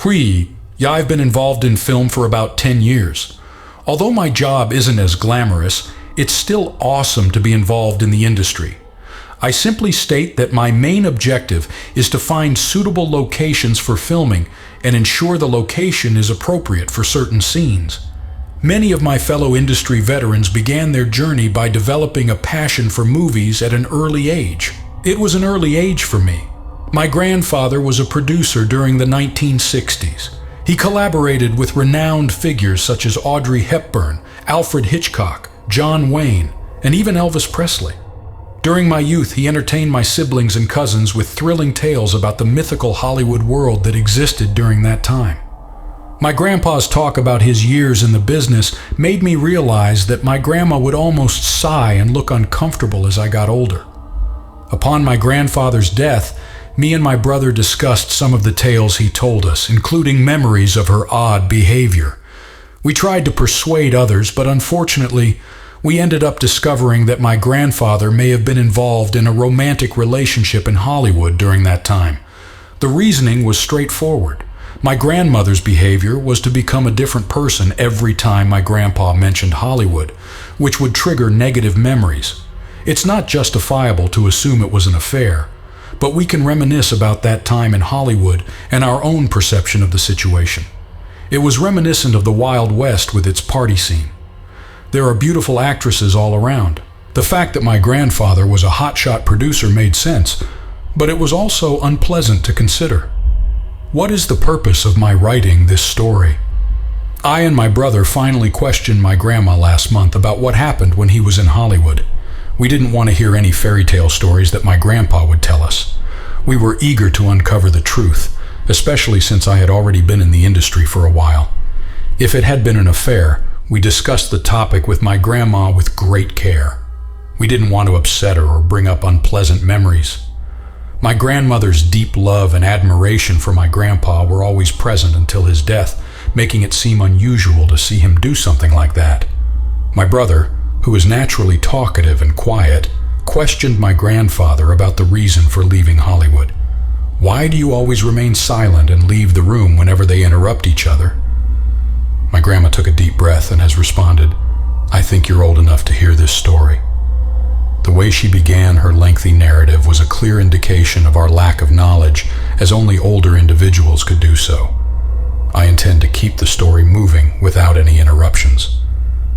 Yeah, I've been involved in film for about 10 years. Although my job isn't as glamorous, it's still awesome to be involved in the industry. I simply state that my main objective is to find suitable locations for filming and ensure the location is appropriate for certain scenes. Many of my fellow industry veterans began their journey by developing a passion for movies at an early age. It was an early age for me. My grandfather was a producer during the 1960s. He collaborated with renowned figures such as Audrey Hepburn, Alfred Hitchcock, John Wayne, and even Elvis Presley. During my youth, he entertained my siblings and cousins with thrilling tales about the mythical Hollywood world that existed during that time. My grandpa's talk about his years in the business made me realize that my grandma would almost sigh and look uncomfortable as I got older. Upon my grandfather's death, me and my brother discussed some of the tales he told us, including memories of her odd behavior. We tried to persuade others, but unfortunately, we ended up discovering that my grandfather may have been involved in a romantic relationship in Hollywood during that time. The reasoning was straightforward. My grandmother's behavior was to become a different person every time my grandpa mentioned Hollywood, which would trigger negative memories. It's not justifiable to assume it was an affair, but we can reminisce about that time in Hollywood and our own perception of the situation. It was reminiscent of the Wild West with its party scene. There are beautiful actresses all around. The fact that my grandfather was a hotshot producer made sense, but it was also unpleasant to consider. What is the purpose of my writing this story? I and my brother finally questioned my grandma last month about what happened when he was in Hollywood. We didn't want to hear any fairy tale stories that my grandpa would tell us. We were eager to uncover the truth, especially since I had already been in the industry for a while. If it had been an affair, we discussed the topic with my grandma with great care. We didn't want to upset her or bring up unpleasant memories. My grandmother's deep love and admiration for my grandpa were always present until his death, making it seem unusual to see him do something like that. My brother, who is naturally talkative and quiet, questioned my grandfather about the reason for leaving Hollywood. Why do you always remain silent and leave the room whenever they interrupt each other? My grandma took a deep breath and has responded, I think you're old enough to hear this story. The way she began her lengthy narrative was a clear indication of our lack of knowledge, as only older individuals could do so. I intend to keep the story moving without any interruptions.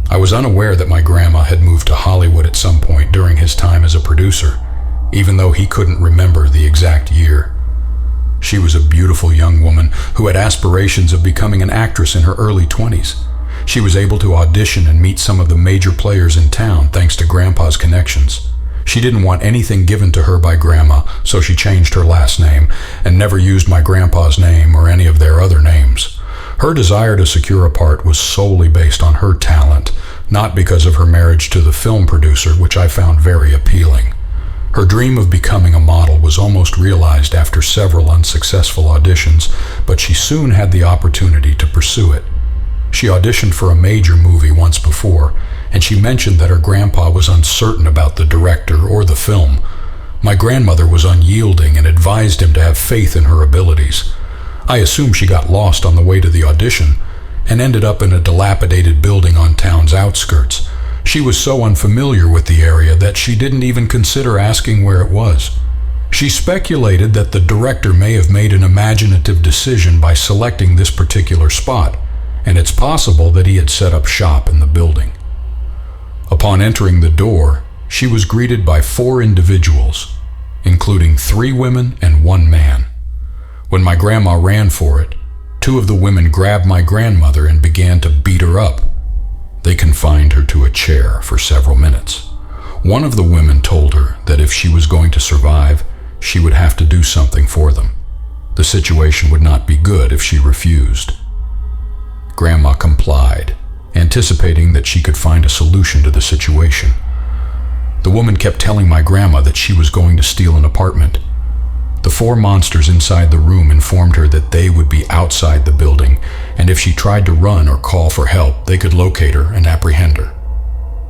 I was unaware that my grandma had moved to Hollywood at some point during his time as a producer, even though he couldn't remember the exact year. She was a beautiful young woman who had aspirations of becoming an actress in her early 20s. She was able to audition and meet some of the major players in town thanks to Grandpa's connections. She didn't want anything given to her by Grandma, so she changed her last name and never used my grandpa's name or any of their other names. Her desire to secure a part was solely based on her talent, not because of her marriage to the film producer, which I found very appealing. Her dream of becoming a model was almost realized after several unsuccessful auditions, but she soon had the opportunity to pursue it. She auditioned for a major movie once before, and she mentioned that her grandpa was uncertain about the director or the film. My grandmother was unyielding and advised him to have faith in her abilities. I assume she got lost on the way to the audition and ended up in a dilapidated building on town's outskirts. She was so unfamiliar with the area that she didn't even consider asking where it was. She speculated that the director may have made an imaginative decision by selecting this particular spot, and it's possible that he had set up shop in the building. Upon entering the door, she was greeted by 4 individuals, including 3 women and 1 man. When my grandma ran for it, 2 of the women grabbed my grandmother and began to beat her up. They confined her to a chair for several minutes. One of the women told her that if she was going to survive, she would have to do something for them. The situation would not be good if she refused. Grandma complied, anticipating that she could find a solution to the situation. The woman kept telling my grandma that she was going to steal an apartment. The 4 monsters inside the room informed her that they would be outside the building, and if she tried to run or call for help, they could locate her and apprehend her.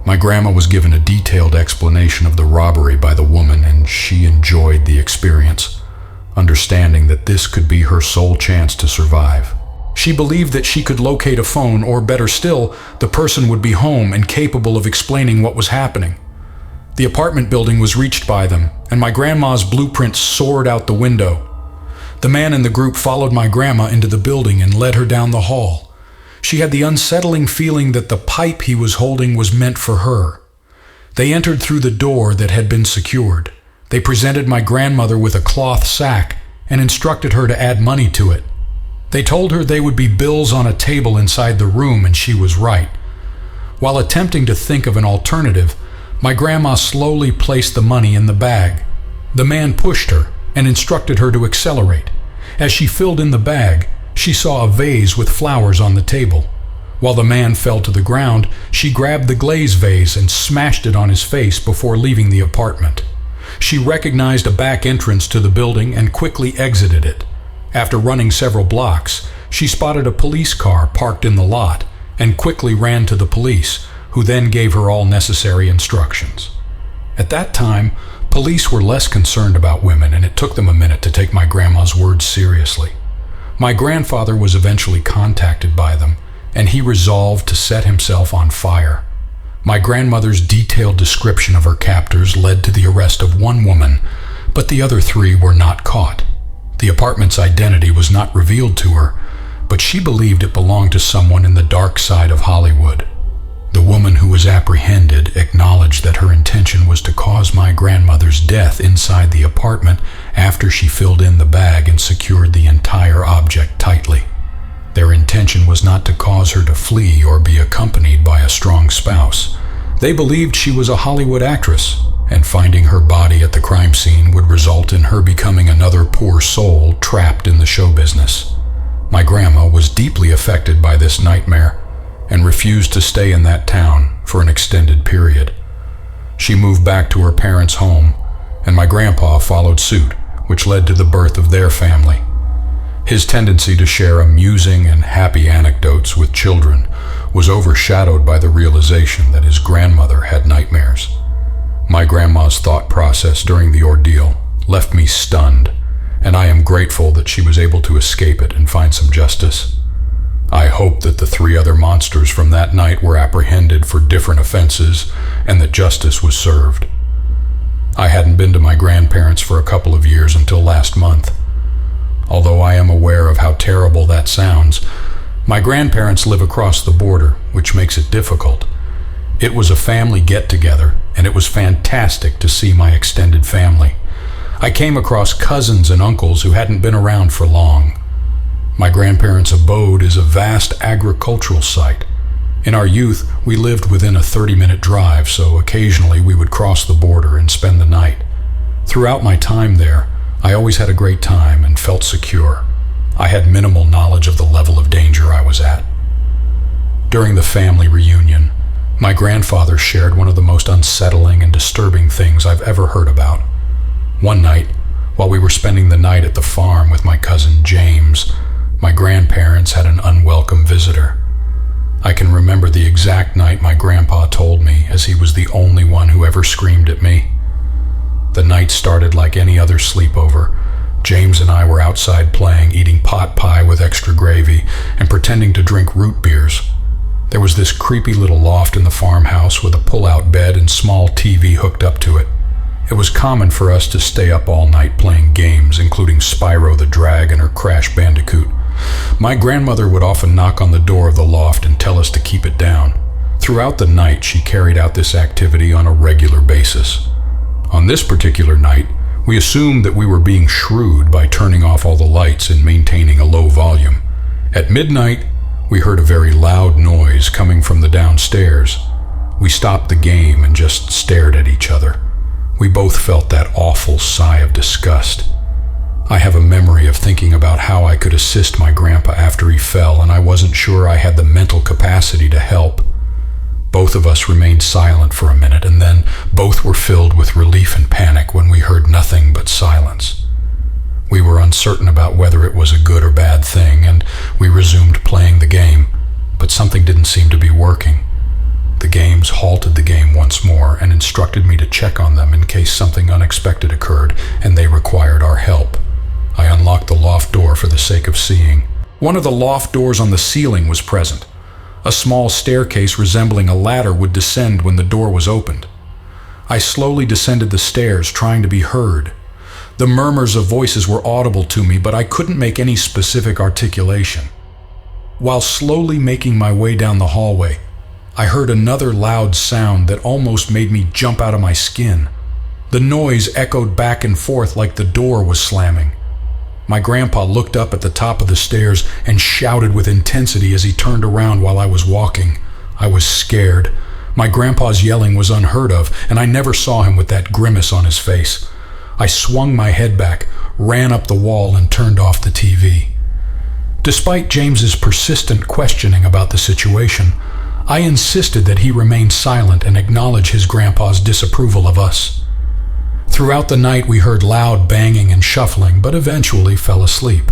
My grandma was given a detailed explanation of the robbery by the woman, and she enjoyed the experience. understanding that this could be her sole chance to survive. She believed that she could locate a phone, or better still, the person would be home and capable of explaining what was happening. The apartment building was reached by them, and my grandma's blueprint soared out the window. The man in the group followed my grandma into the building and led her down the hall. She had the unsettling feeling that the pipe he was holding was meant for her. They entered through the door that had been secured. They presented my grandmother with a cloth sack and instructed her to add money to it. They told her they would be bills on a table inside the room, and she was right. While attempting to think of an alternative, my grandma slowly placed the money in the bag. The man pushed her and instructed her to accelerate. As she filled in the bag, she saw a vase with flowers on the table. While the man fell to the ground, she grabbed the glaze vase and smashed it on his face before leaving the apartment. She recognized a back entrance to the building and quickly exited it. After running several blocks, she spotted a police car parked in the lot and quickly ran to the police, who then gave her all necessary instructions. At that time, police were less concerned about women, and it took them a minute to take my grandma's words seriously. My grandfather was eventually contacted by them, and he resolved to set himself on fire. My grandmother's detailed description of her captors led to the arrest of one woman, but the other 3 were not caught. The apartment's identity was not revealed to her, but she believed it belonged to someone in the dark side of Hollywood. The woman who was apprehended acknowledged that her intention was to cause my grandmother's death inside the apartment after she filled in the bag and secured the entire object tightly. Their intention was not to cause her to flee or be accompanied by a strong spouse. They believed she was a Hollywood actress, and finding her body at the crime scene would result in her becoming another poor soul trapped in the show business. My grandma was deeply affected by this nightmare and refused to stay in that town for an extended period. She moved back to her parents' home, and my grandpa followed suit, which led to the birth of their family. His tendency to share amusing and happy anecdotes with children was overshadowed by the realization that his grandmother had nightmares. My grandma's thought process during the ordeal left me stunned, and I am grateful that she was able to escape it and find some justice. I hope that the 3 other monsters from that night were apprehended for different offenses and that justice was served. I hadn't been to my grandparents for a couple of years until last month. Although I am aware of how terrible that sounds, my grandparents live across the border, which makes it difficult. It was a family get-together, and it was fantastic to see my extended family. I came across cousins and uncles who hadn't been around for long. My grandparents' abode is a vast agricultural site. In our youth, we lived within a 30-minute drive, so occasionally we would cross the border and spend the night. Throughout my time there, I always had a great time and felt secure. I had minimal knowledge of the level of danger I was at. During the family reunion, my grandfather shared one of the most unsettling and disturbing things I've ever heard about. One night, while we were spending the night at the farm with my cousin James, my grandparents had an unwelcome visitor. I can remember the exact night my grandpa told me, as he was the only one who ever screamed at me. The night started like any other sleepover. James and I were outside playing, eating pot pie with extra gravy, and pretending to drink root beers. There was this creepy little loft in the farmhouse with a pull-out bed and small TV hooked up to it. It was common for us to stay up all night playing games, including Spyro the Dragon or Crash Bandicoot. My grandmother would often knock on the door of the loft and tell us to keep it down. Throughout the night, she carried out this activity on a regular basis. On this particular night, we assumed that we were being shrewd by turning off all the lights and maintaining a low volume. At midnight, we heard a very loud noise coming from the downstairs. We stopped the game and just stared at each other. We both felt that awful sigh of disgust. I have a memory of thinking about how I could assist my grandpa after he fell, and I wasn't sure I had the mental capacity to help. Both of us remained silent for a minute, and then both were filled with relief and panic when we heard nothing but silence. We were uncertain about whether it was a good or bad thing, and we resumed playing the game, but something didn't seem to be working. The games halted the game once more and instructed me to check on them in case something unexpected occurred and they required our help. for the sake of seeing. One of the loft doors on the ceiling was present. A small staircase resembling a ladder would descend when the door was opened. I slowly descended the stairs, trying to be heard. The murmurs of voices were audible to me, but I couldn't make any specific articulation. While slowly making my way down the hallway, I heard another loud sound that almost made me jump out of my skin. The noise echoed back and forth like the door was slamming. My grandpa looked up at the top of the stairs and shouted with intensity as he turned around while I was walking. I was scared. My grandpa's yelling was unheard of, and I never saw him with that grimace on his face. I swung my head back, ran up the wall, and turned off the TV. Despite James's persistent questioning about the situation, I insisted that he remain silent and acknowledge his grandpa's disapproval of us. Throughout the night we heard loud banging and shuffling, but eventually fell asleep.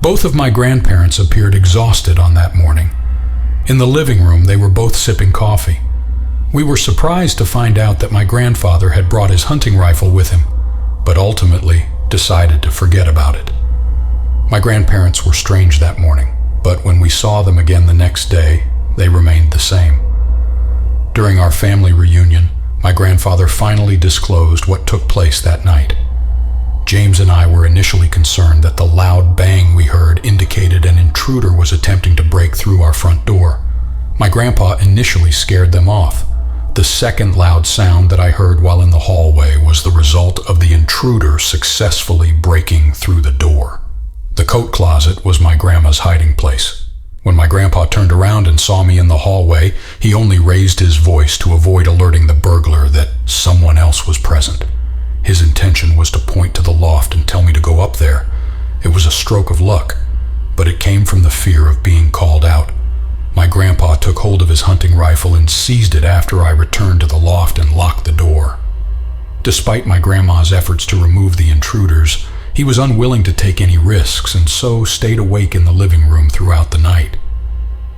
Both of my grandparents appeared exhausted on that morning. In the living room, they were both sipping coffee. We were surprised to find out that my grandfather had brought his hunting rifle with him, but ultimately decided to forget about it. My grandparents were strange that morning, but when we saw them again the next day, they remained the same. During our family reunion, my grandfather finally disclosed what took place that night. James and I were initially concerned that the loud bang we heard indicated an intruder was attempting to break through our front door. My grandpa initially scared them off. The second loud sound that I heard while in the hallway was the result of the intruder successfully breaking through the door. The coat closet was my grandma's hiding place. When my grandpa turned around and saw me in the hallway, he only raised his voice to avoid alerting the burglar that someone else was present. His intention was to point to the loft and tell me to go up there. It was a stroke of luck, but it came from the fear of being called out. My grandpa took hold of his hunting rifle and seized it after I returned to the loft and locked the door. Despite my grandma's efforts to remove the intruders, he was unwilling to take any risks and so stayed awake in the living room throughout the night.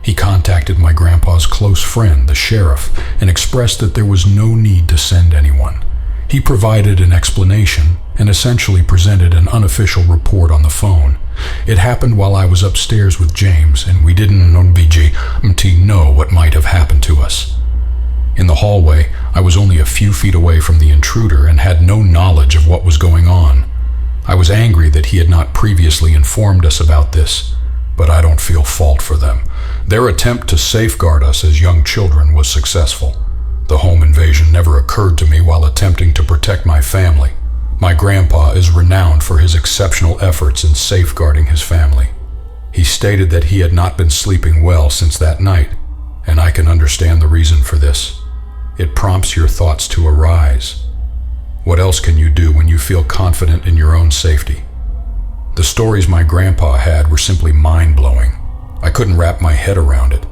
He contacted my grandpa's close friend, the sheriff, and expressed that there was no need to send anyone. He provided an explanation and essentially presented an unofficial report on the phone. It happened while I was upstairs with James, and we didn't know what might have happened to us. In the hallway, I was only a few feet away from the intruder and had no knowledge of what was going on. I was angry that he had not previously informed us about this, but I don't feel fault for them. Their attempt to safeguard us as young children was successful. The home invasion never occurred to me while attempting to protect my family. My grandpa is renowned for his exceptional efforts in safeguarding his family. He stated that he had not been sleeping well since that night, and I can understand the reason for this. It prompts your thoughts to arise. What else can you do when you feel confident in your own safety? The stories my grandpa had were simply mind-blowing. I couldn't wrap my head around it.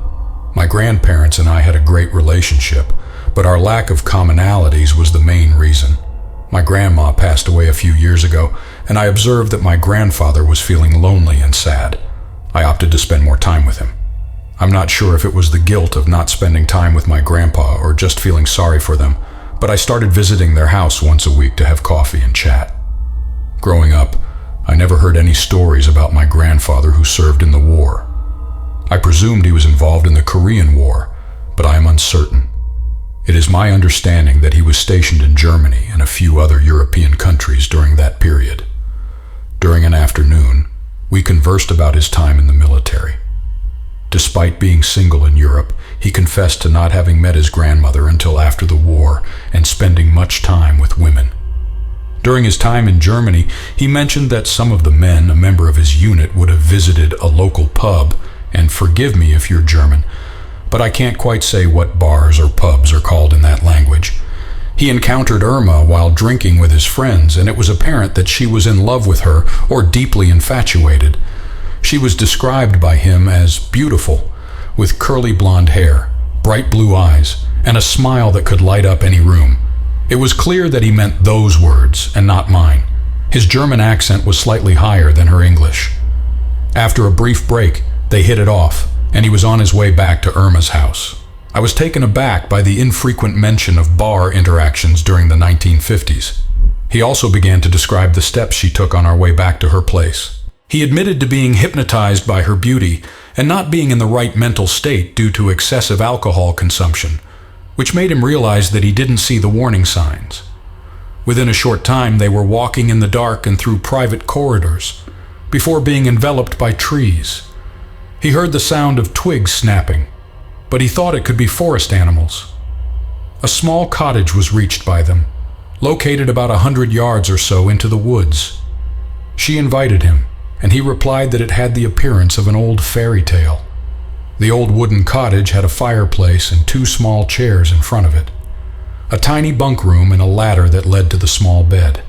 My grandparents and I had a great relationship, but our lack of commonalities was the main reason. My grandma passed away a few years ago, and I observed that my grandfather was feeling lonely and sad. I opted to spend more time with him. I'm not sure if it was the guilt of not spending time with my grandpa or just feeling sorry for them, but I started visiting their house once a week to have coffee and chat. Growing up, I never heard any stories about my grandfather who served in the war. I presumed he was involved in the Korean War, but I am uncertain. It is my understanding that he was stationed in Germany and a few other European countries during that period. During an afternoon, we conversed about his time in the military. Despite being single in Europe, he confessed to not having met his grandmother until after the war and spending much time with women. During his time in Germany, he mentioned that some of the men, a member of his unit, would have visited a local pub, and forgive me if you're German, but I can't quite say what bars or pubs are called in that language. He encountered Irma while drinking with his friends, and it was apparent that she was in love with her or deeply infatuated. She was described by him as beautiful, with curly blonde hair, bright blue eyes, and a smile that could light up any room. It was clear that he meant those words and not mine. His German accent was slightly higher than her English. After a brief break, they hit it off, and he was on his way back to Irma's house. I was taken aback by the infrequent mention of bar interactions during the 1950s. He also began to describe the steps she took on our way back to her place. He admitted to being hypnotized by her beauty and not being in the right mental state due to excessive alcohol consumption, which made him realize that he didn't see the warning signs. Within a short time, they were walking in the dark and through private corridors, before being enveloped by trees. He heard the sound of twigs snapping, but he thought it could be forest animals. A small cottage was reached by them, located about 100 yards or so into the woods. She invited him, and he replied that it had the appearance of an old fairy tale. The old wooden cottage had a fireplace and 2 small chairs in front of it, a tiny bunk room and a ladder that led to the small bed.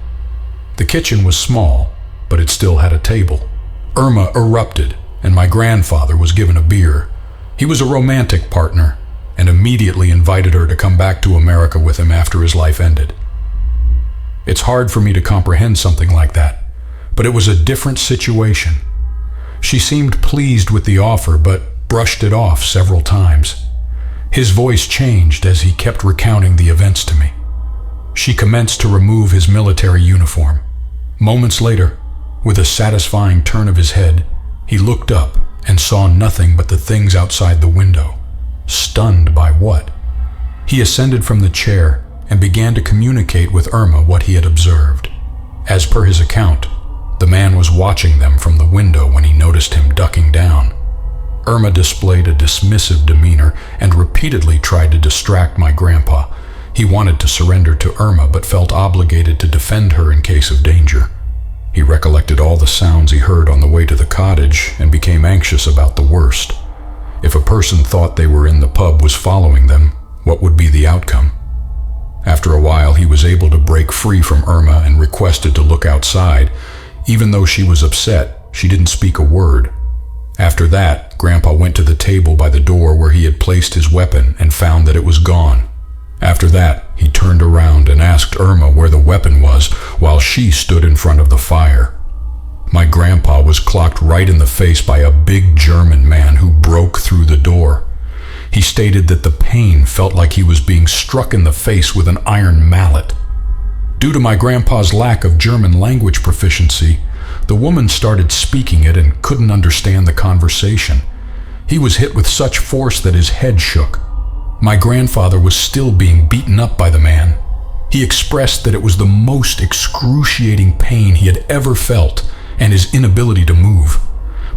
The kitchen was small, but it still had a table. Irma erupted, and my grandfather was given a beer. He was a romantic partner, and immediately invited her to come back to America with him after his life ended. It's hard for me to comprehend something like that, but it was a different situation. She seemed pleased with the offer, but brushed it off several times. His voice changed as he kept recounting the events to me. She commenced to remove his military uniform. Moments later, with a satisfying turn of his head, he looked up and saw nothing but the things outside the window. Stunned by what? He ascended from the chair and began to communicate with Irma what he had observed. As per his account, the man was watching them from the window when he noticed him ducking down. Irma displayed a dismissive demeanor and repeatedly tried to distract my grandpa. He wanted to surrender to Irma but felt obligated to defend her in case of danger. He recollected all the sounds he heard on the way to the cottage and became anxious about the worst. If a person thought they were in the pub was following them, what would be the outcome? After a while, he was able to break free from Irma and requested to look outside. Even though she was upset, she didn't speak a word. After that, Grandpa went to the table by the door where he had placed his weapon and found that it was gone. After that, he turned around and asked Irma where the weapon was while she stood in front of the fire. My grandpa was clocked right in the face by a big German man who broke through the door. He stated that the pain felt like he was being struck in the face with an iron mallet. Due to my grandpa's lack of German language proficiency, the woman started speaking it and couldn't understand the conversation. He was hit with such force that his head shook. My grandfather was still being beaten up by the man. He expressed that it was the most excruciating pain he had ever felt and his inability to move.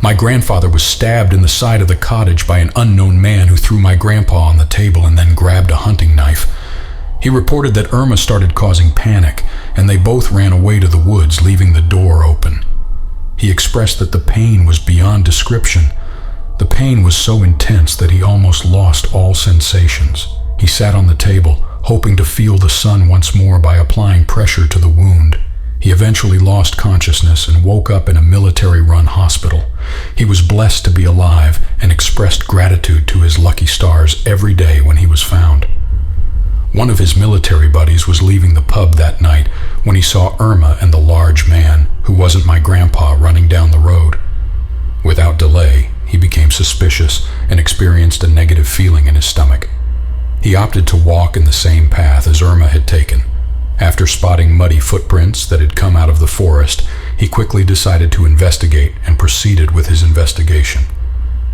My grandfather was stabbed in the side of the cottage by an unknown man who threw my grandpa on the table and then grabbed a hunting knife. He reported that Irma started causing panic, and they both ran away to the woods, leaving the door open. He expressed that the pain was beyond description. The pain was so intense that he almost lost all sensations. He sat on the table, hoping to feel the sun once more by applying pressure to the wound. He eventually lost consciousness and woke up in a military-run hospital. He was blessed to be alive and expressed gratitude to his lucky stars every day when he was found. One of his military buddies was leaving the pub that night when he saw Irma and the large man, who wasn't my grandpa, running down the road. Without delay, he became suspicious and experienced a negative feeling in his stomach. He opted to walk in the same path as Irma had taken. After spotting muddy footprints that had come out of the forest, he quickly decided to investigate and proceeded with his investigation.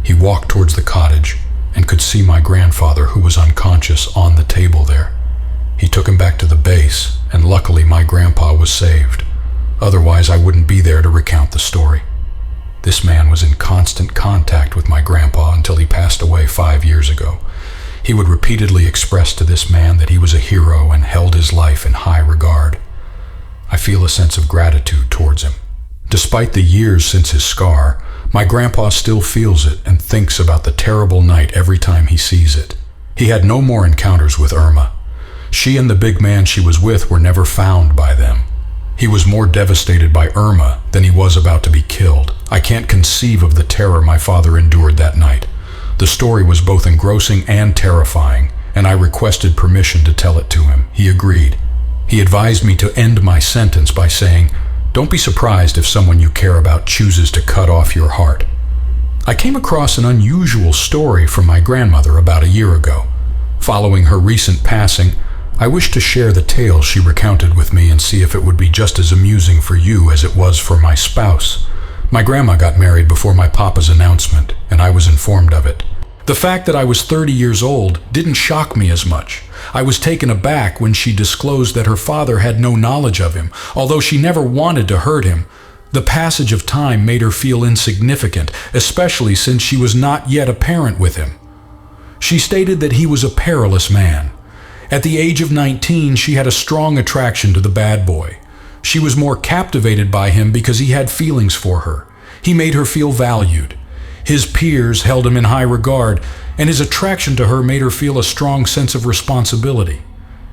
He walked towards the cottage and could see my grandfather, who was unconscious, on the table there. He took him back to the base, and luckily my grandpa was saved. Otherwise, I wouldn't be there to recount the story. This man was in constant contact with my grandpa until he passed away 5 years ago. He would repeatedly express to this man that he was a hero and held his life in high regard. I feel a sense of gratitude towards him. Despite the years since his scar, my grandpa still feels it and thinks about the terrible night every time he sees it. He had no more encounters with Irma. She and the big man she was with were never found by them. He was more devastated by Irma than he was about to be killed. I can't conceive of the terror my father endured that night. The story was both engrossing and terrifying, and I requested permission to tell it to him. He agreed. He advised me to end my sentence by saying, "Don't be surprised if someone you care about chooses to cut off your heart." I came across an unusual story from my grandmother about a year ago. Following her recent passing, I wished to share the tale she recounted with me and see if it would be just as amusing for you as it was for my spouse. My grandma got married before my papa's announcement, and I was informed of it. The fact that I was 30 years old didn't shock me as much. I was taken aback when she disclosed that her father had no knowledge of him, although she never wanted to hurt him. The passage of time made her feel insignificant, especially since she was not yet a parent with him. She stated that he was a perilous man. At the age of 19, she had a strong attraction to the bad boy. She was more captivated by him because he had feelings for her. He made her feel valued. His peers held him in high regard, and his attraction to her made her feel a strong sense of responsibility.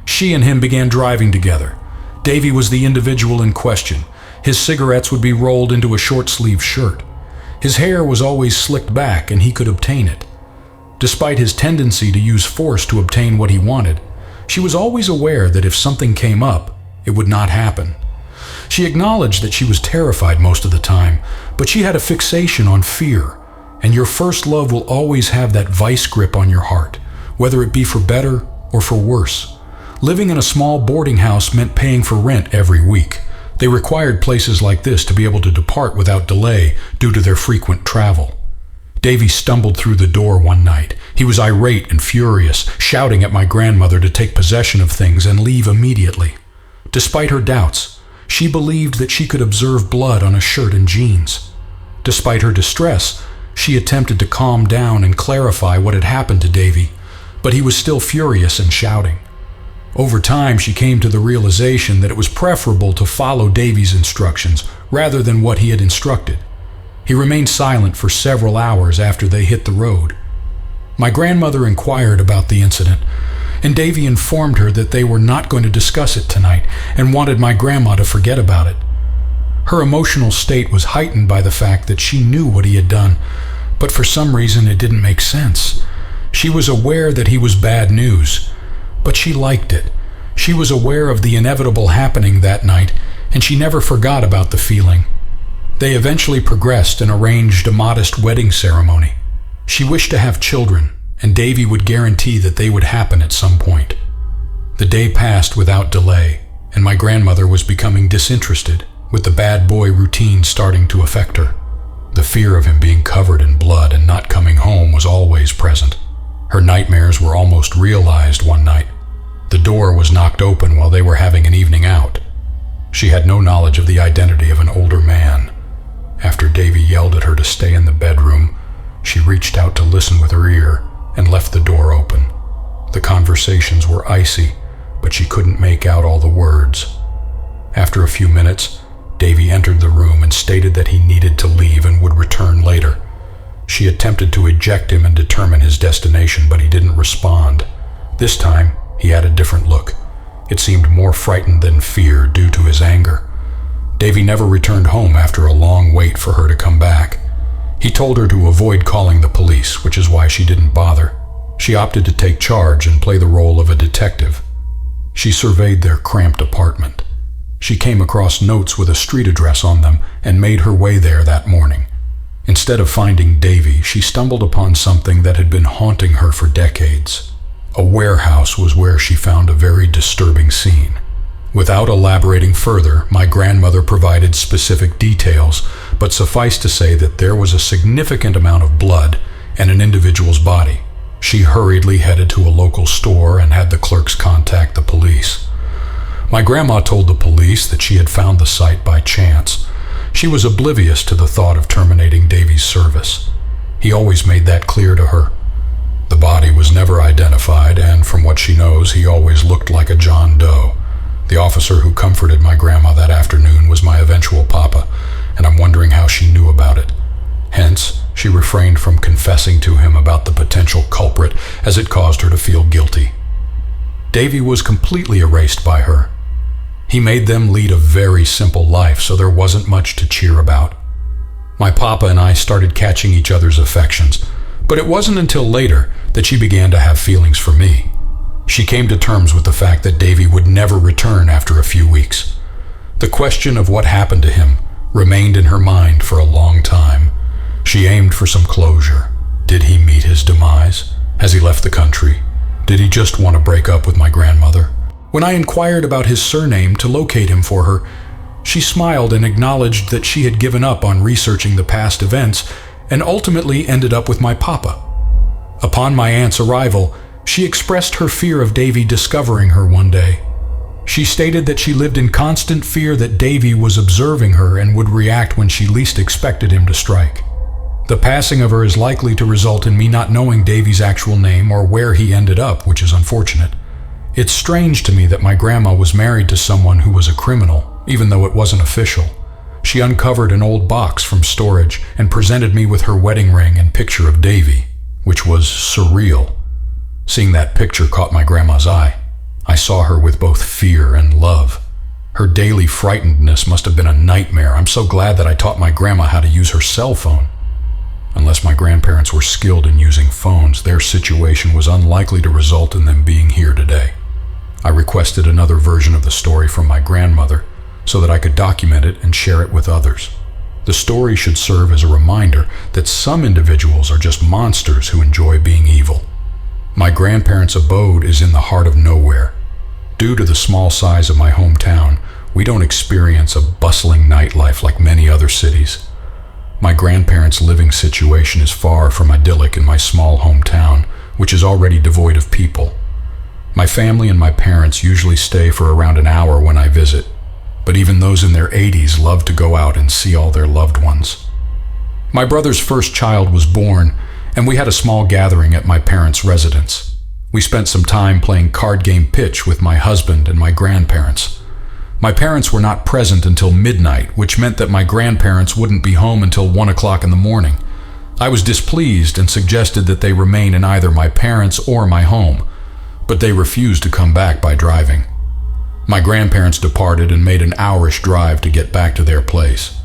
She and him began driving together. Davy was the individual in question. His cigarettes would be rolled into a short-sleeved shirt. His hair was always slicked back, and he could obtain it. Despite his tendency to use force to obtain what he wanted, she was always aware that if something came up, it would not happen. She acknowledged that she was terrified most of the time, but she had a fixation on fear, and your first love will always have that vice grip on your heart, whether it be for better or for worse. Living in a small boarding house meant paying for rent every week. They required places like this to be able to depart without delay due to their frequent travel. Davy stumbled through the door one night. He was irate and furious, shouting at my grandmother to take possession of things and leave immediately. Despite her doubts, she believed that she could observe blood on a shirt and jeans. Despite her distress, she attempted to calm down and clarify what had happened to Davy, but he was still furious and shouting. Over time, she came to the realization that it was preferable to follow Davy's instructions rather than what he had instructed. He remained silent for several hours after they hit the road. My grandmother inquired about the incident, and Davy informed her that they were not going to discuss it tonight and wanted my grandma to forget about it. Her emotional state was heightened by the fact that she knew what he had done, but for some reason it didn't make sense. She was aware that he was bad news, but she liked it. She was aware of the inevitable happening that night, and she never forgot about the feeling. They eventually progressed and arranged a modest wedding ceremony. She wished to have children, and Davy would guarantee that they would happen at some point. The day passed without delay, and my grandmother was becoming disinterested, with the bad boy routine starting to affect her. The fear of him being covered in blood and not coming home was always present. Her nightmares were almost realized one night. The door was knocked open while they were having an evening out. She had no knowledge of the identity of an older man. After Davy yelled at her to stay in the bedroom, she reached out to listen with her ear and left the door open. The conversations were icy, but she couldn't make out all the words. After a few minutes, Davy entered the room and stated that he needed to leave and would return later. She attempted to eject him and determine his destination, but he didn't respond. This time, he had a different look. It seemed more frightened than fear due to his anger. Davy never returned home after a long wait for her to come back. He told her to avoid calling the police, which is why she didn't bother. She opted to take charge and play the role of a detective. She surveyed their cramped apartment. She came across notes with a street address on them and made her way there that morning. Instead of finding Davy, she stumbled upon something that had been haunting her for decades. A warehouse was where she found a very disturbing scene. Without elaborating further, my grandmother provided specific details, but suffice to say that there was a significant amount of blood in an individual's body. She hurriedly headed to a local store and had the clerks contact the police. My grandma told the police that she had found the site by chance. She was oblivious to the thought of terminating Davy's service. He always made that clear to her. The body was never identified, and from what she knows, he always looked like a John Doe. The officer who comforted my grandma that afternoon was my eventual papa, and I'm wondering how she knew about it. Hence, she refrained from confessing to him about the potential culprit, as it caused her to feel guilty. Davy was completely erased by her. He made them lead a very simple life, so there wasn't much to cheer about. My papa and I started catching each other's affections, but it wasn't until later that she began to have feelings for me. She came to terms with the fact that Davy would never return after a few weeks. The question of what happened to him remained in her mind for a long time. She aimed for some closure. Did he meet his demise? Has he left the country? Did he just want to break up with my grandmother? When I inquired about his surname to locate him for her, She smiled and acknowledged that she had given up on researching the past events and ultimately ended up with my papa. Upon my aunt's arrival, she expressed her fear of Davy discovering her one day. She stated that she lived in constant fear that Davy was observing her and would react when she least expected him to strike. The passing of her is likely to result in me not knowing Davy's actual name or where he ended up, which is unfortunate. It's strange to me that my grandma was married to someone who was a criminal, even though it wasn't official. She uncovered an old box from storage and presented me with her wedding ring and picture of Davy, which was surreal. Seeing that picture caught my grandma's eye. I saw her with both fear and love. Her daily frightenedness must have been a nightmare. I'm so glad that I taught my grandma how to use her cell phone. Unless my grandparents were skilled in using phones, their situation was unlikely to result in them being here today. I requested another version of the story from my grandmother so that I could document it and share it with others. The story should serve as a reminder that some individuals are just monsters who enjoy being evil. My grandparents' abode is in the heart of nowhere. Due to the small size of my hometown, we don't experience a bustling nightlife like many other cities. My grandparents' living situation is far from idyllic in my small hometown, which is already devoid of people. My family and my parents usually stay for around an hour when I visit, but even those in their 80s love to go out and see all their loved ones. My brother's first child was born, and we had a small gathering at my parents' residence. We spent some time playing card game pitch with my husband and my grandparents. My parents were not present until midnight, which meant that my grandparents wouldn't be home until 1 o'clock in the morning. I was displeased and suggested that they remain in either my parents' or my home, but they refused to come back by driving. My grandparents departed and made an hourish drive to get back to their place.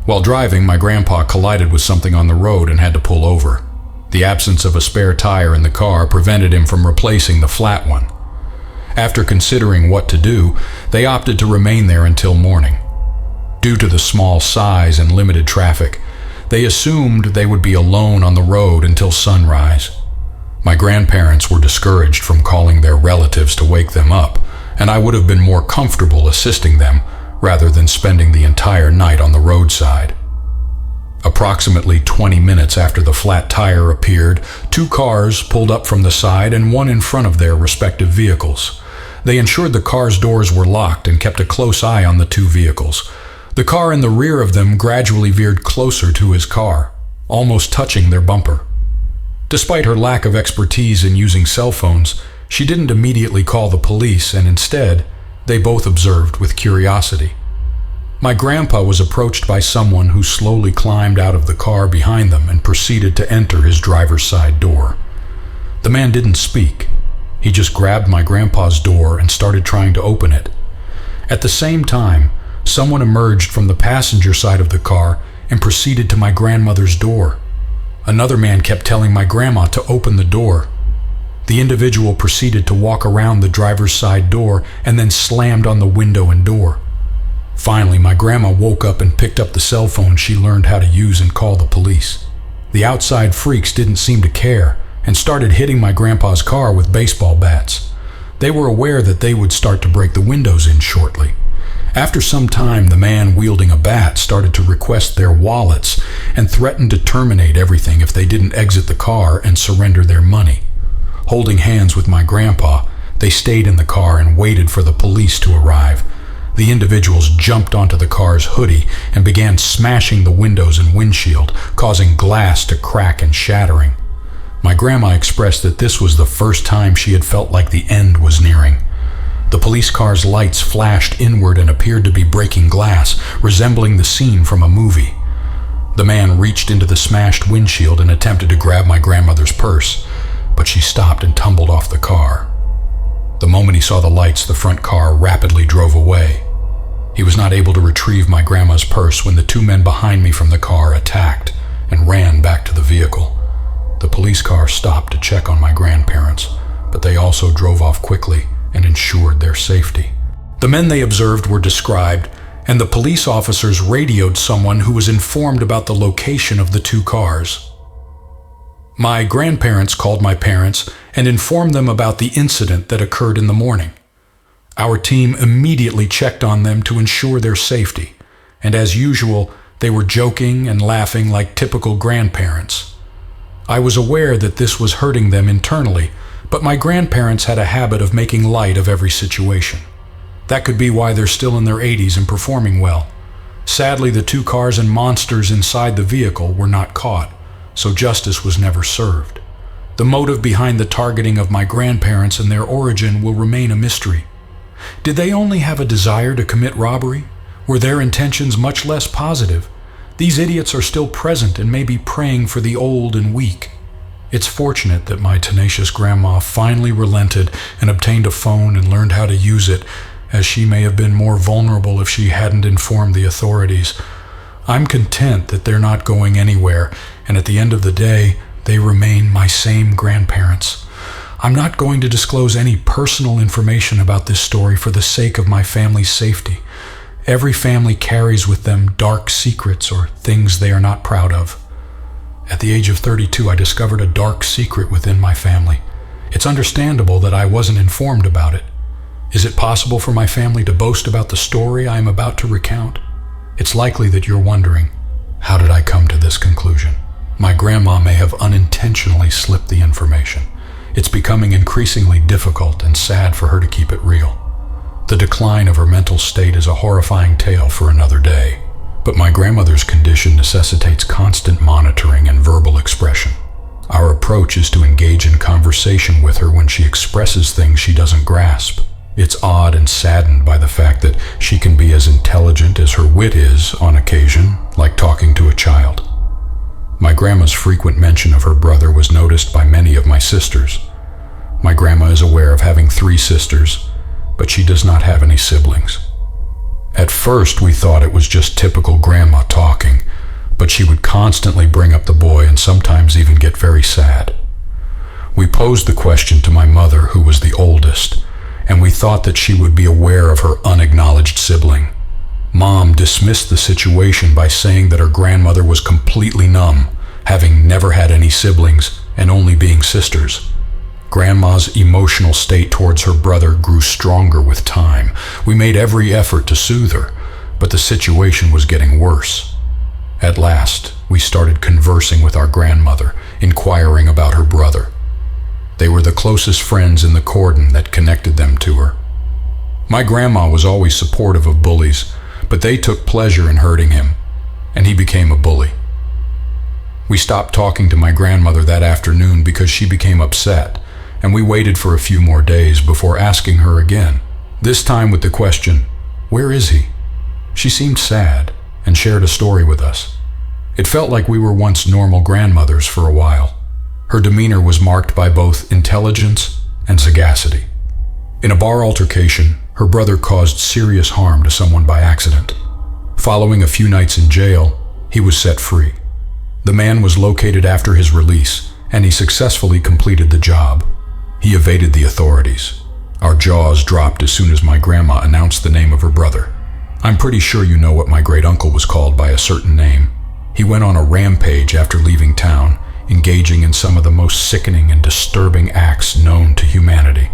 While driving, my grandpa collided with something on the road and had to pull over. The absence of a spare tire in the car prevented him from replacing the flat one. After considering what to do, they opted to remain there until morning. Due to the small size and limited traffic, they assumed they would be alone on the road until sunrise. My grandparents were discouraged from calling their relatives to wake them up, and I would have been more comfortable assisting them rather than spending the entire night on the roadside. Approximately 20 minutes after the flat tire appeared, 2 cars pulled up from the side and one in front of their respective vehicles. They ensured the cars' doors were locked and kept a close eye on the 2 vehicles. The car in the rear of them gradually veered closer to his car, almost touching their bumper. Despite her lack of expertise in using cell phones, she didn't immediately call the police, and instead, they both observed with curiosity. My grandpa was approached by someone who slowly climbed out of the car behind them and proceeded to enter his driver's side door. The man didn't speak. He just grabbed my grandpa's door and started trying to open it. At the same time, someone emerged from the passenger side of the car and proceeded to my grandmother's door. Another man kept telling my grandma to open the door. The individual proceeded to walk around the driver's side door and then slammed on the window and door. Finally, my grandma woke up and picked up the cell phone she learned how to use and called the police. The outside freaks didn't seem to care and started hitting my grandpa's car with baseball bats. They were aware that they would start to break the windows in shortly. After some time, the man wielding a bat started to request their wallets and threatened to terminate everything if they didn't exit the car and surrender their money. Holding hands with my grandpa, they stayed in the car and waited for the police to arrive. The individuals jumped onto the car's hoodie and began smashing the windows and windshield, causing glass to crack and shattering. My grandma expressed that this was the first time she had felt like the end was nearing. The police car's lights flashed inward and appeared to be breaking glass, resembling the scene from a movie. The man reached into the smashed windshield and attempted to grab my grandmother's purse, but she stopped and tumbled off the car. The moment he saw the lights, the front car rapidly drove away. He was not able to retrieve my grandma's purse when the 2 men behind me from the car attacked and ran back to the vehicle. The police car stopped to check on my grandparents, but they also drove off quickly and ensured their safety. The men they observed were described, and the police officers radioed someone who was informed about the location of the 2 cars. My grandparents called my parents and informed them about the incident that occurred in the morning. Our team immediately checked on them to ensure their safety, and as usual, they were joking and laughing like typical grandparents. I was aware that this was hurting them internally, but my grandparents had a habit of making light of every situation. That could be why they're still in their 80s and performing well. Sadly, the 2 cars and monsters inside the vehicle were not caught, so justice was never served. The motive behind the targeting of my grandparents and their origin will remain a mystery. Did they only have a desire to commit robbery? Were their intentions much less positive? These idiots are still present and may be preying for the old and weak. It's fortunate that my tenacious grandma finally relented and obtained a phone and learned how to use it, as she may have been more vulnerable if she hadn't informed the authorities. I'm content that they're not going anywhere, and at the end of the day, they remain my same grandparents. I'm not going to disclose any personal information about this story for the sake of my family's safety. Every family carries with them dark secrets or things they are not proud of. At the age of 32, I discovered a dark secret within my family. It's understandable that I wasn't informed about it. Is it possible for my family to boast about the story I am about to recount? It's likely that you're wondering, how did I come to this conclusion? My grandma may have unintentionally slipped the information. It's becoming increasingly difficult and sad for her to keep it real. The decline of her mental state is a horrifying tale for another day, but my grandmother's condition necessitates constant monitoring and verbal expression. Our approach is to engage in conversation with her when she expresses things she doesn't grasp. It's awed and saddened by the fact that she can be as intelligent as her wit is on occasion, like talking to a child. My grandma's frequent mention of her brother was noticed by many of my sisters. My grandma is aware of having 3 sisters, but she does not have any siblings. At first, we thought it was just typical grandma talking, but she would constantly bring up the boy and sometimes even get very sad. We posed the question to my mother, who was the oldest, and we thought that she would be aware of her unacknowledged sibling. Mom dismissed the situation by saying that her grandmother was completely numb, having never had any siblings and only being sisters. Grandma's emotional state towards her brother grew stronger with time. We made every effort to soothe her, but the situation was getting worse. At last, we started conversing with our grandmother, inquiring about her brother. They were the closest friends in the cordon that connected them to her. My grandma was always supportive of bullies, but they took pleasure in hurting him, and he became a bully. We stopped talking to my grandmother that afternoon because she became upset, and we waited for a few more days before asking her again, this time with the question, "Where is he?" She seemed sad and shared a story with us. It felt like we were once normal grandmothers for a while. Her demeanor was marked by both intelligence and sagacity. In a bar altercation, her brother caused serious harm to someone by accident. Following a few nights in jail, he was set free. The man was located after his release, and he successfully completed the job. He evaded the authorities. Our jaws dropped as soon as my grandma announced the name of her brother. I'm pretty sure you know what my great-uncle was called by a certain name. He went on a rampage after leaving town, engaging in some of the most sickening and disturbing acts known to humanity.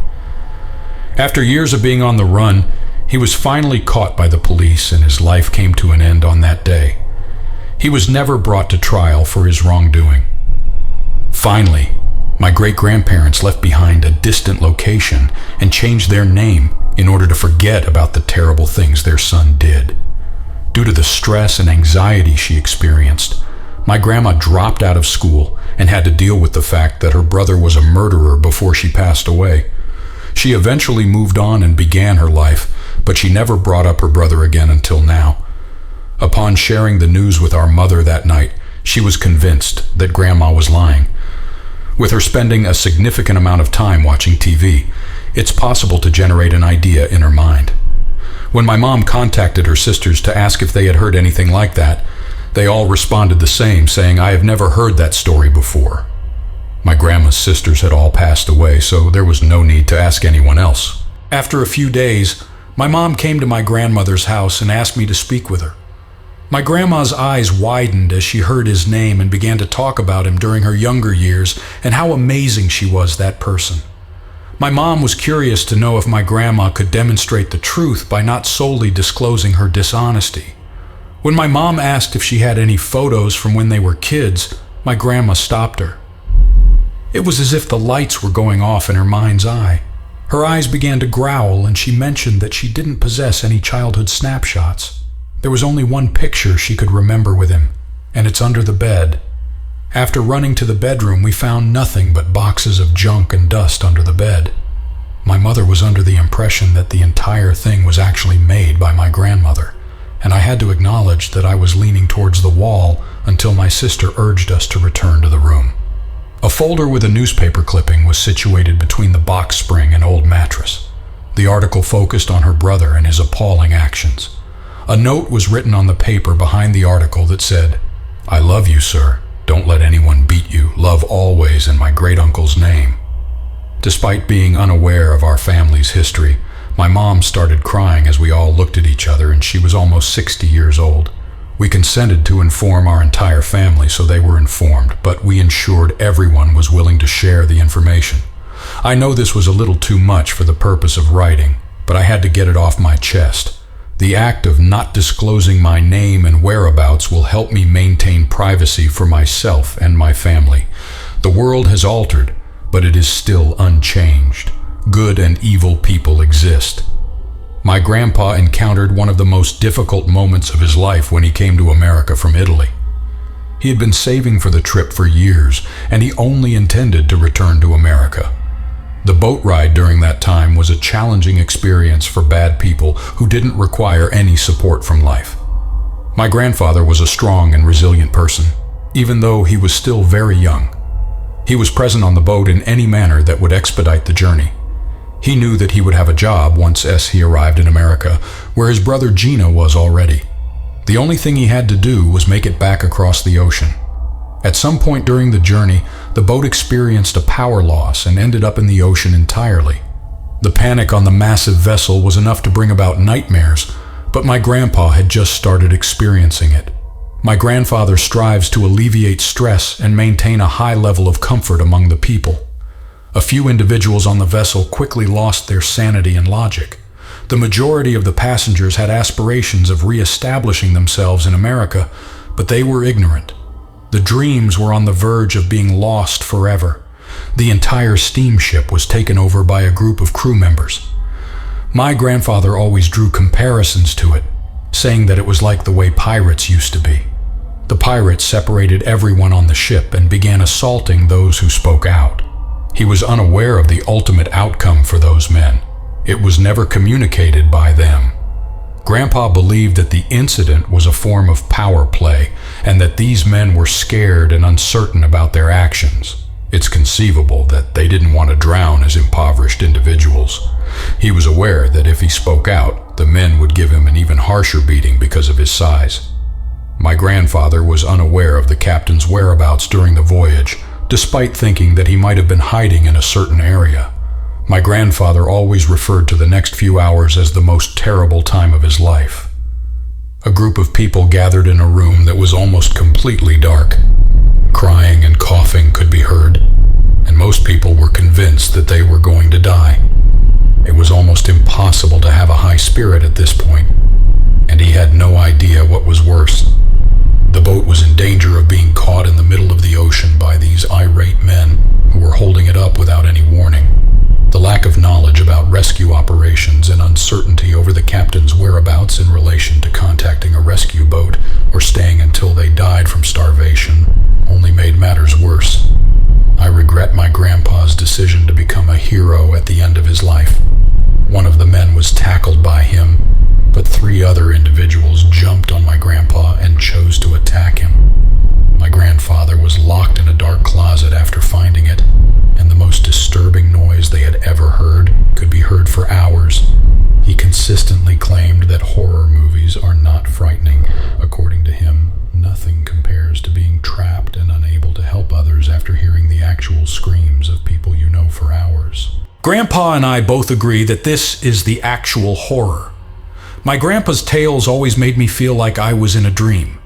After years of being on the run, he was finally caught by the police, and his life came to an end on that day. He was never brought to trial for his wrongdoing. Finally, my great-grandparents left behind a distant location and changed their name in order to forget about the terrible things their son did. Due to the stress and anxiety she experienced, my grandma dropped out of school and had to deal with the fact that her brother was a murderer before she passed away. She eventually moved on and began her life, but she never brought up her brother again until now. Upon sharing the news with our mother that night, she was convinced that Grandma was lying. With her spending a significant amount of time watching TV, it's possible to generate an idea in her mind. When my mom contacted her sisters to ask if they had heard anything like that, they all responded the same, saying, "I have never heard that story before." My grandma's sisters had all passed away, so there was no need to ask anyone else. After a few days, my mom came to my grandmother's house and asked me to speak with her. My grandma's eyes widened as she heard his name and began to talk about him during her younger years and how amazing she was, that person. My mom was curious to know if my grandma could demonstrate the truth by not solely disclosing her dishonesty. When my mom asked if she had any photos from when they were kids, my grandma stopped her. It was as if the lights were going off in her mind's eye. Her eyes began to growl, and she mentioned that she didn't possess any childhood snapshots. There was only one picture she could remember with him, and it's under the bed. After running to the bedroom, we found nothing but boxes of junk and dust under the bed. My mother was under the impression that the entire thing was actually made by my grandmother, and I had to acknowledge that I was leaning towards the wall until my sister urged us to return to the room. A folder with a newspaper clipping was situated between the box spring and old mattress. The article focused on her brother and his appalling actions. A note was written on the paper behind the article that said, "I love you, sir. Don't let anyone beat you. Love always in my great-uncle's name." Despite being unaware of our family's history, my mom started crying as we all looked at each other, and she was almost 60 years old. We consented to inform our entire family, so they were informed, but we ensured everyone was willing to share the information. I know this was a little too much for the purpose of writing, but I had to get it off my chest. The act of not disclosing my name and whereabouts will help me maintain privacy for myself and my family. The world has altered, but it is still unchanged. Good and evil people exist. My grandpa encountered one of the most difficult moments of his life when he came to America from Italy. He had been saving for the trip for years, and he only intended to return to America. The boat ride during that time was a challenging experience for bad people who didn't require any support from life. My grandfather was a strong and resilient person, even though he was still very young. He was present on the boat in any manner that would expedite the journey. He knew that he would have a job once he arrived in America, where his brother Gino was already. The only thing he had to do was make it back across the ocean. At some point during the journey, the boat experienced a power loss and ended up in the ocean entirely. The panic on the massive vessel was enough to bring about nightmares, but my grandpa had just started experiencing it. My grandfather strives to alleviate stress and maintain a high level of comfort among the people. A few individuals on the vessel quickly lost their sanity and logic. The majority of the passengers had aspirations of re-establishing themselves in America, but they were ignorant. The dreams were on the verge of being lost forever. The entire steamship was taken over by a group of crew members. My grandfather always drew comparisons to it, saying that it was like the way pirates used to be. The pirates separated everyone on the ship and began assaulting those who spoke out. He was unaware of the ultimate outcome for those men. It was never communicated by them. Grandpa believed that the incident was a form of power play and that these men were scared and uncertain about their actions. It's conceivable that they didn't want to drown as impoverished individuals. He was aware that if he spoke out, the men would give him an even harsher beating because of his size. My grandfather was unaware of the captain's whereabouts during the voyage, despite thinking that he might have been hiding in a certain area. My grandfather always referred to the next few hours as the most terrible time of his life. A group of people gathered in a room that was almost completely dark. Crying and coughing could be heard, and most people were convinced that they were going to die. It was almost impossible to have a high spirit at this point, and he had no idea what was worse. The boat was in danger of being caught in the middle of the ocean by these irate men who were holding it up without any warning. The lack of knowledge about rescue operations and uncertainty over the captain's whereabouts in relation to contacting a rescue boat or staying until they died from starvation only made matters worse. I regret my grandpa's decision to become a hero at the end of his life. One of the men was tackled by him, but 3 other individuals jumped on my grandpa and chose to attack him. My grandfather was locked in a dark closet after finding it, and the most disturbing noise they had ever heard could be heard for hours. He consistently claimed that horror movies are not frightening. According to him, nothing compares to being trapped and unable to help others after hearing the actual screams of people you know for hours. Grandpa and I both agree that this is the actual horror. My grandpa's tales always made me feel like I was in a dream.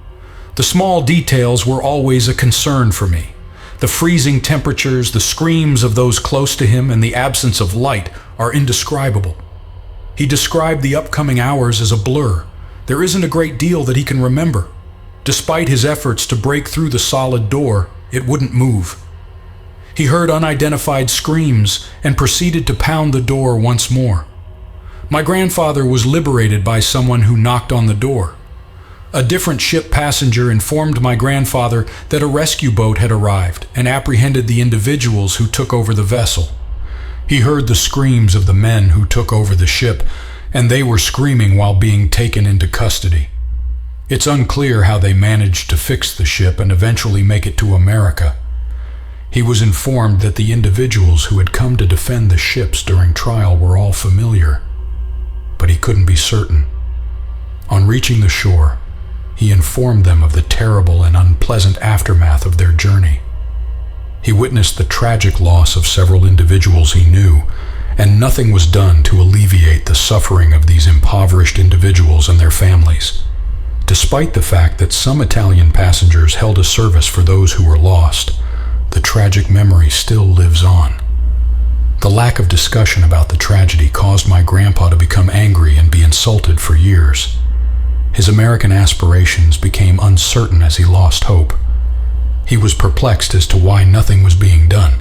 The small details were always a concern for me. The freezing temperatures, the screams of those close to him, and the absence of light are indescribable. He described the upcoming hours as a blur. There isn't a great deal that he can remember. Despite his efforts to break through the solid door, it wouldn't move. He heard unidentified screams and proceeded to pound the door once more. My grandfather was liberated by someone who knocked on the door. A different ship passenger informed my grandfather that a rescue boat had arrived and apprehended the individuals who took over the vessel. He heard the screams of the men who took over the ship, and they were screaming while being taken into custody. It's unclear how they managed to fix the ship and eventually make it to America. He was informed that the individuals who had come to defend the ships during trial were all familiar, but he couldn't be certain. On reaching the shore, he informed them of the terrible and unpleasant aftermath of their journey. He witnessed the tragic loss of several individuals he knew, and nothing was done to alleviate the suffering of these impoverished individuals and their families. Despite the fact that some Italian passengers held a service for those who were lost, the tragic memory still lives on. The lack of discussion about the tragedy caused my grandpa to become angry and be insulted for years. His American aspirations became uncertain as he lost hope. He was perplexed as to why nothing was being done.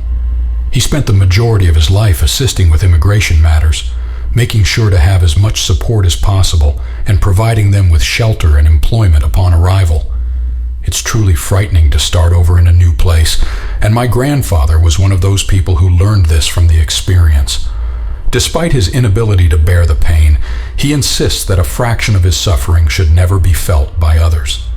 He spent the majority of his life assisting with immigration matters, making sure to have as much support as possible and providing them with shelter and employment upon arrival. It's truly frightening to start over in a new place, and my grandfather was one of those people who learned this from the experience. Despite his inability to bear the pain, he insists that a fraction of his suffering should never be felt by others.